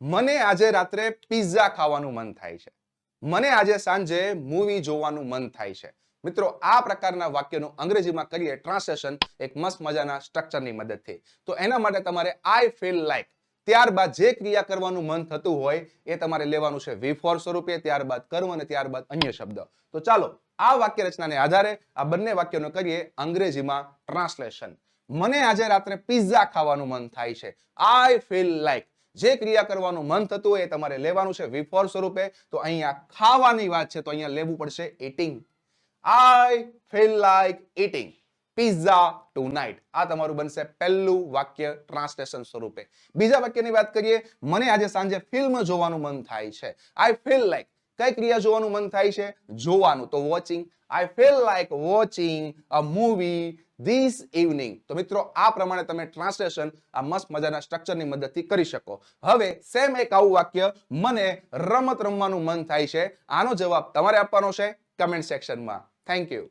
મને આજે રાત્રે પિઝા ખાવાનું મન થાય છે. મને આજે સાંજે મૂવી જોવાનું મન થાય છે. મિત્રો, આ પ્રકારના વાક્યનું અંગ્રેજીમાં કરીએ ટ્રાન્સલેશન એક મસ્ત મજાના સ્ટ્રક્ચરની મદદથી. તો એના માટે તમારે આઈ ફીલ લાઈક ત્યારબાદ જે ક્રિયા કરવાનું મન થતું હોય એ તમારે લેવાનું છે વી ફોર સ્વરૂપે, ત્યારબાદ કર્મ અને ત્યારબાદ અન્ય શબ્દ. તો ચાલો આ વાક્ય રચનાને આધારે આ બંને વાક્યોનો કરીએ અંગ્રેજીમાં ટ્રાન્સલેશન. મને આજે રાત્રે પિઝા ખાવાનું મન થાય છે. આઈ ફીલ લાઈક જે ક્રિયા કરવાનું મન થતું હોય એ તમારે લેવાનું છે વી ફોર સ્વરૂપે. તો અહીંયા ખાવાની વાત છે તો અહીંયા લેવું પડશે eating. I feel like eating pizza tonight. આ તમારું બનશે પહેલું વાક્ય ટ્રાન્સલેશન સ્વરૂપે. બીજા વાક્યની વાત કરીએ, મને આજે સાંજે ફિલ્મ જોવાનું મન થાય છે. I feel like કઈ ક્રિયા જોવાનું મન થાય છે? જોવાનું, તો watching. I feel like watching a movie this evening. તો મિત્રો, આ પ્રમાણે તમે ટ્રાન્સલેશન આ મસ્ત મજાના સ્ટ્રક્ચરની મદદથી કરી શકો. હવે સેમ એક આવું વાક્ય, મને રમત રમવાનું મન થાય છે. આનો જવાબ તમારે આપવાનો છે કમેન્ટ સેક્શનમાં. Thank you.